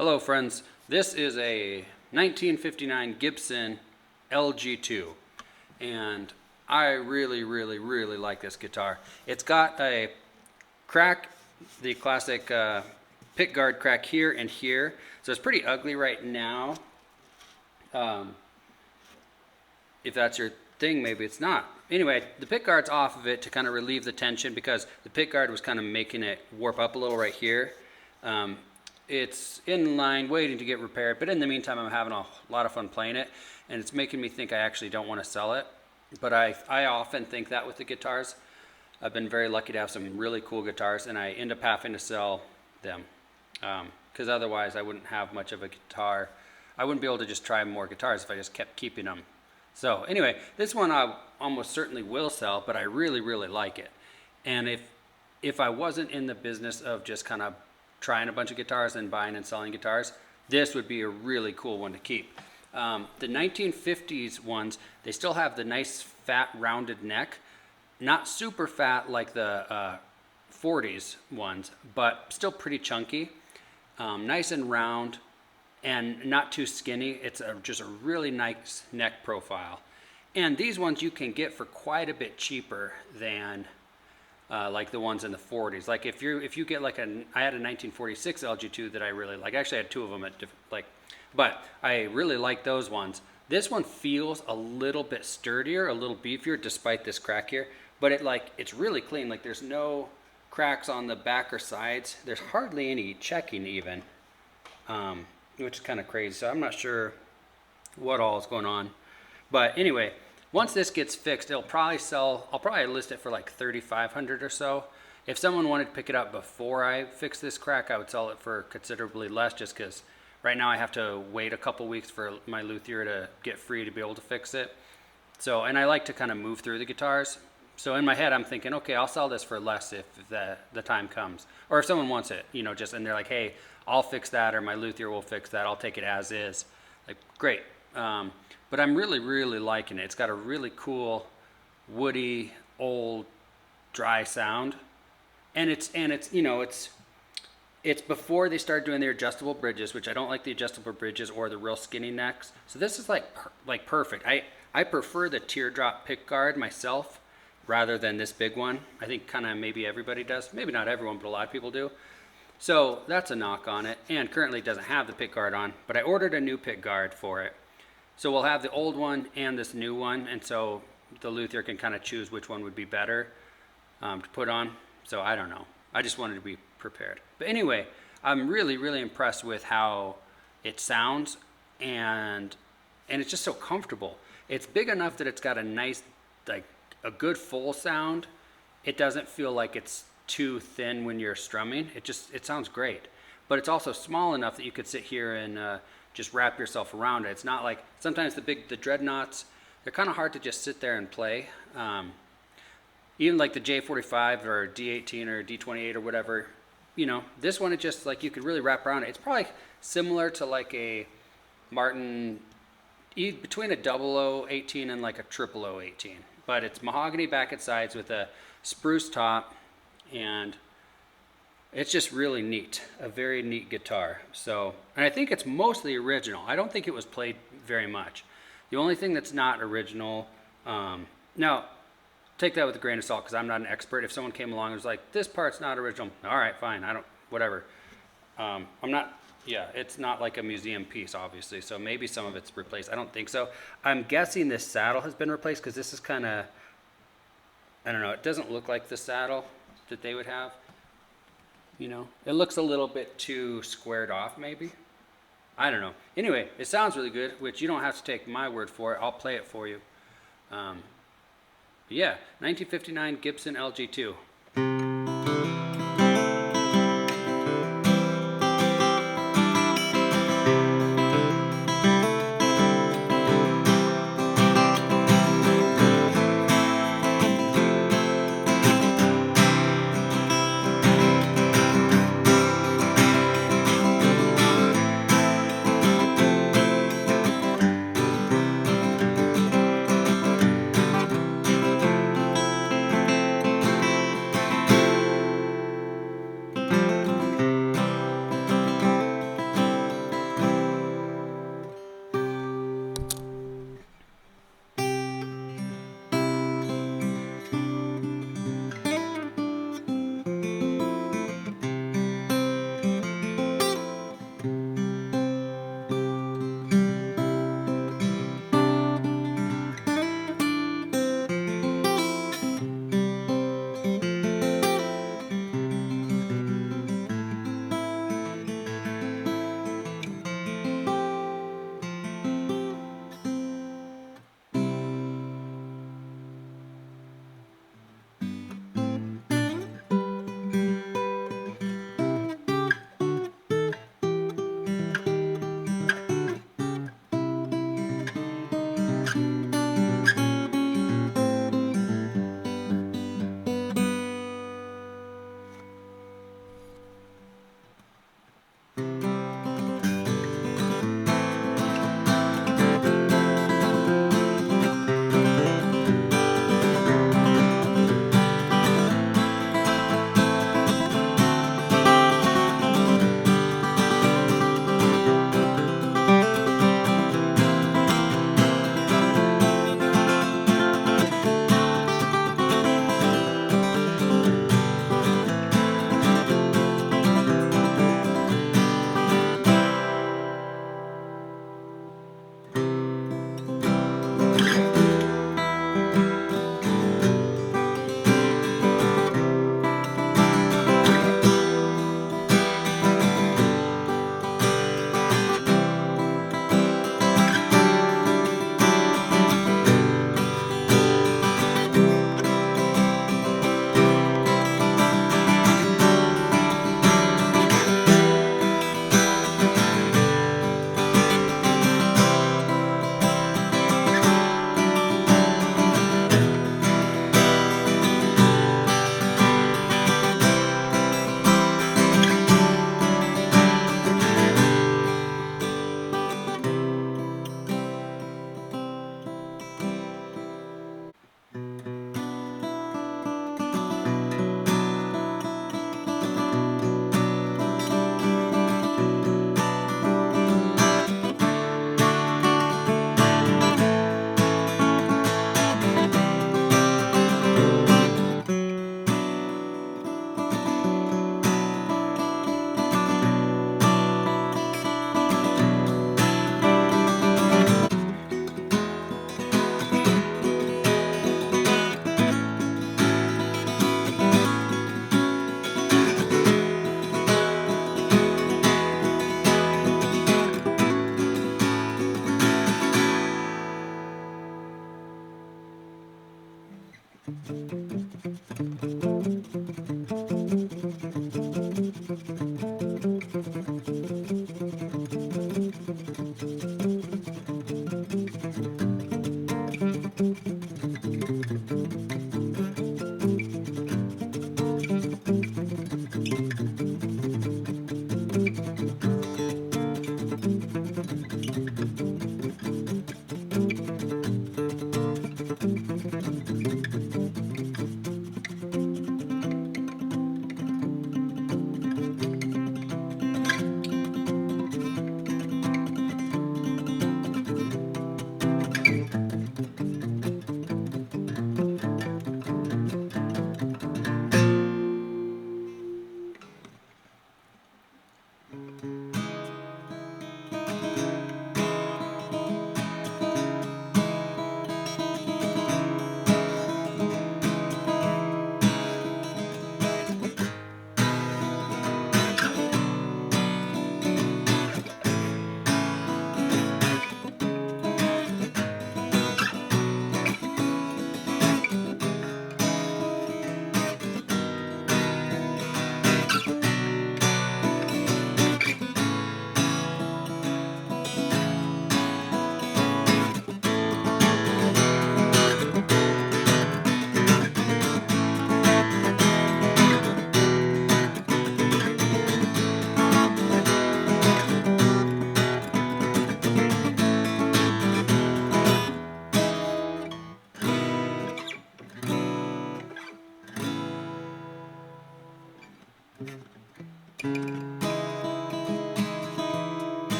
Hello friends, this is a 1959 Gibson LG2 and I really like this guitar. It's got a crack, the classic pickguard crack here and here, so it's pretty ugly right now. If that's your thing, maybe it's not. Anyway, the pickguard's off of it to kind of relieve the tension because the pickguard was kind of making it warp up a little right here. It's in line waiting to get repaired, but in the meantime I'm having a lot of fun playing it, and it's making me think I actually don't want to sell it. But I often think that with the guitars. I've been very lucky to have some really cool guitars, and I end up having to sell them because otherwise I wouldn't have much of a guitar. I wouldn't be able to just try more guitars if I just kept keeping them. So anyway, this one I almost certainly will sell, but I really like it. And if I wasn't in the business of just kind of trying a bunch of guitars and buying and selling guitars, this would be a really cool one to keep. The 1950s ones, they still have the nice fat rounded neck, not super fat like the 40s ones, but still pretty chunky, nice and round and not too skinny. It's just a really nice neck profile. And these ones you can get for quite a bit cheaper than like the ones in the 40s. Like if you get like I had a 1946 LG2 that I really like. Actually, I had two of them at but I really like those ones. This one feels a little bit sturdier, a little beefier, despite this crack here. But it's really clean. Like there's no cracks on the back or sides. There's hardly any checking even, which is kind of crazy. So I'm not sure what all is going on. But anyway, once this gets fixed, it'll probably sell. I'll probably list it for like $3,500 or so. If someone wanted to pick it up before I fix this crack, I would sell it for considerably less, just because right now I have to wait a couple weeks for my luthier to get free to be able to fix it. So, and I like to kind of move through the guitars. So in my head, I'm thinking, okay, I'll sell this for less if the time comes, or if someone wants it, and they're like, hey, I'll fix that, or my luthier will fix that. I'll take it as is. Like, great. But I'm really liking it. It's got a really cool, woody, old, dry sound, and it's before they started doing their adjustable bridges, which I don't like the adjustable bridges or the real skinny necks. So this is like perfect. I prefer the teardrop pickguard myself rather than this big one. I think kind of maybe everybody does. Maybe not everyone, but a lot of people do. So that's a knock on it, and currently it doesn't have the pickguard on, but I ordered a new pickguard for it. So we'll have the old one and this new one, and so the luthier can kind of choose which one would be better to put on. So I don't know. I just wanted to be prepared. But anyway, I'm really impressed with how it sounds, and it's just so comfortable. It's big enough that it's got a nice, like a good full sound. It doesn't feel like it's too thin when you're strumming. It sounds great. But it's also small enough that you could sit here and just wrap yourself around it. It's not like sometimes the dreadnoughts, they're kind of hard to just sit there and play. Even like the J45 or D18 or D28 or whatever, this one, it just like you could really wrap around it. It's probably similar to like a Martin, between a 0018 and like a 0018. But it's mahogany back and sides with a spruce top, and it's just really neat, a very neat guitar. So, and I think it's mostly original. I don't think it was played very much. The only thing that's not original, now take that with a grain of salt because I'm not an expert. If someone came along and was like, this part's not original, all right, fine, whatever. It's not like a museum piece, obviously, so maybe some of it's replaced. I don't think so. I'm guessing this saddle has been replaced because this is kind of, I don't know, it doesn't look like the saddle that they would have. It looks a little bit too squared off, maybe. I don't know. Anyway, it sounds really good, which you don't have to take my word for it. I'll play it for you. Yeah, 1959 Gibson LG2.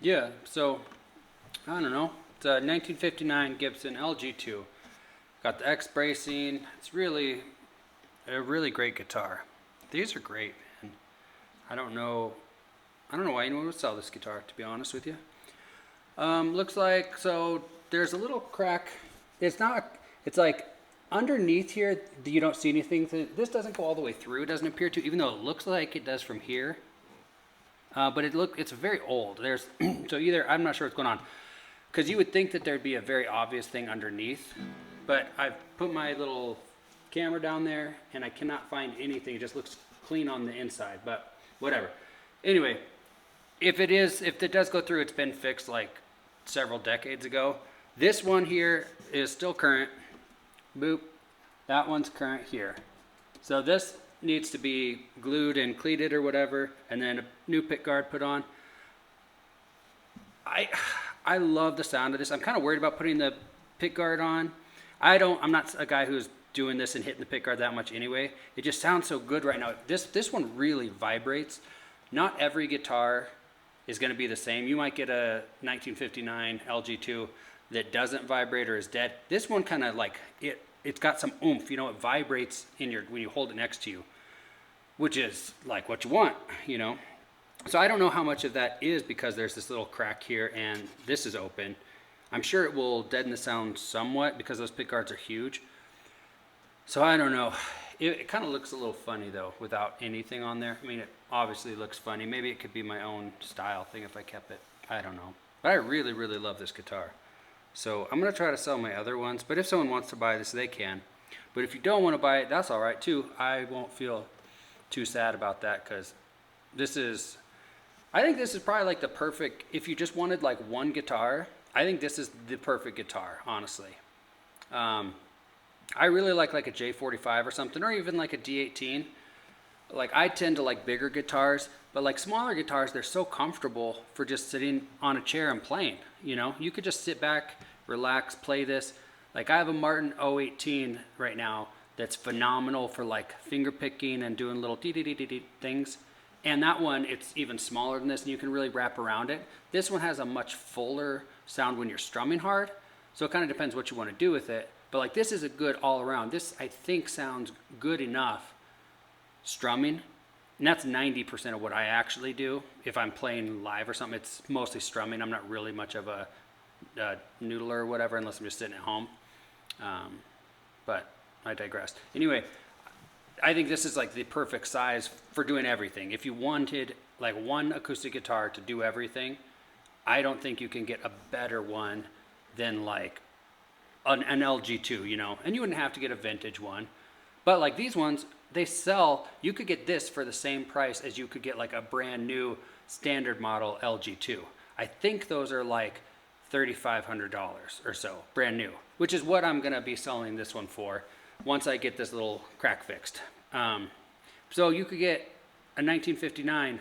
Yeah, so I don't know. It's a 1959 Gibson LG2. Got the X bracing. It's really a really great guitar. These are great, man. I don't know. I don't know why anyone would sell this guitar, to be honest with you. Looks like, so there's a little crack. It's not. It's like underneath here. You don't see anything. This doesn't go all the way through. It doesn't appear to, even though it looks like it does from here. But it's very old. There's so either I'm not sure what's going on, because you would think that there'd be a very obvious thing underneath, but I've put my little camera down there and I cannot find anything. It just looks clean on the inside, but whatever. Anyway, if it does go through, it's been fixed like several decades ago. This one here is still current. Boop. That one's current here. So this needs to be glued and cleated or whatever, and then a new pick guard put on. I love the sound of this. I'm kind of worried about putting the pick guard on. I'm not a guy who's doing this and hitting the pickguard that much anyway. It just sounds so good right now. This one really vibrates. Not every guitar is going to be the same. You might get a 1959 LG2 that doesn't vibrate or is dead. This one kind of like, it's got some oomph, you know, it vibrates in when you hold it next to you, which is like what you want, you know. So I don't know how much of that is because there's this little crack here and this is open. I'm sure it will deaden the sound somewhat because those pickguards are huge. So I don't know. It kind of looks a little funny though without anything on there. I mean, it obviously looks funny. Maybe it could be my own style thing if I kept it. I don't know. But I really, really love this guitar. So I'm going to try to sell my other ones. But if someone wants to buy this, they can. But if you don't want to buy it, that's all right too. I won't feel too sad about that because I think this is probably like the perfect, if you just wanted like one guitar, I think this is the perfect guitar, honestly. I really like a J45 or something, or even like a D18. Like I tend to like bigger guitars, but like smaller guitars, they're so comfortable for just sitting on a chair and playing, you know? You could just sit back, relax, play this. Like I have a Martin 018 right now that's phenomenal for like finger picking and doing little dee-dee-dee-dee things. And that one, it's even smaller than this and you can really wrap around it. This one has a much fuller sound when you're strumming hard. So it kind of depends what you want to do with it. But like this is a good all around. This I think sounds good enough strumming. And that's 90% of what I actually do. If I'm playing live or something, it's mostly strumming. I'm not really much of a noodler or whatever unless I'm just sitting at home. But I digress. Anyway, I think this is like the perfect size for doing everything. If you wanted like one acoustic guitar to do everything, I don't think you can get a better one than like an LG2, you know. And you wouldn't have to get a vintage one. But like these ones, they sell, you could get this for the same price as you could get like a brand new standard model LG2. I think those are like $3,500 or so, brand new, which is what I'm gonna be selling this one for once I get this little crack fixed. So you could get a 1959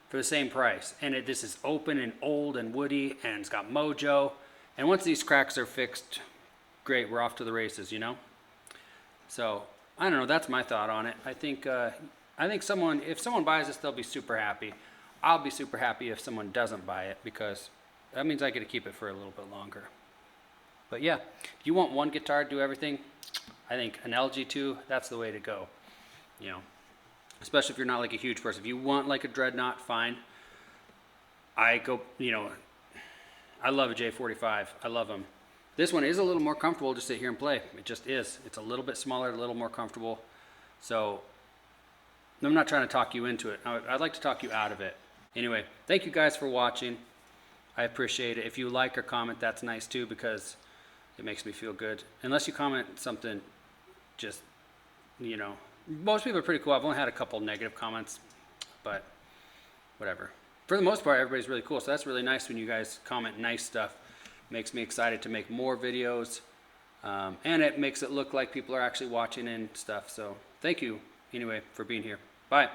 for the same price, and this is open and old and woody, and it's got mojo. And once these cracks are fixed, great, we're off to the races, you know? So I don't know, that's my thought on it. I think if someone buys this, they'll be super happy. I'll be super happy if someone doesn't buy it because that means I get to keep it for a little bit longer. But yeah, if you want one guitar to do everything, I think an LG2, that's the way to go, you know, especially if you're not like a huge person. If you want like a Dreadnought, fine. I love a J45. I love them. This one is a little more comfortable to sit here and play. It just is. It's a little bit smaller, a little more comfortable. So I'm not trying to talk you into it. I'd like to talk you out of it. Anyway, thank you guys for watching. I appreciate it. If you like or comment, that's nice too because it makes me feel good. Unless you comment something just, you know, most people are pretty cool. I've only had a couple negative comments, but whatever. For the most part, everybody's really cool. So that's really nice when you guys comment nice stuff. Makes me excited to make more videos. And it makes it look like people are actually watching and stuff. So thank you anyway for being here. Bye.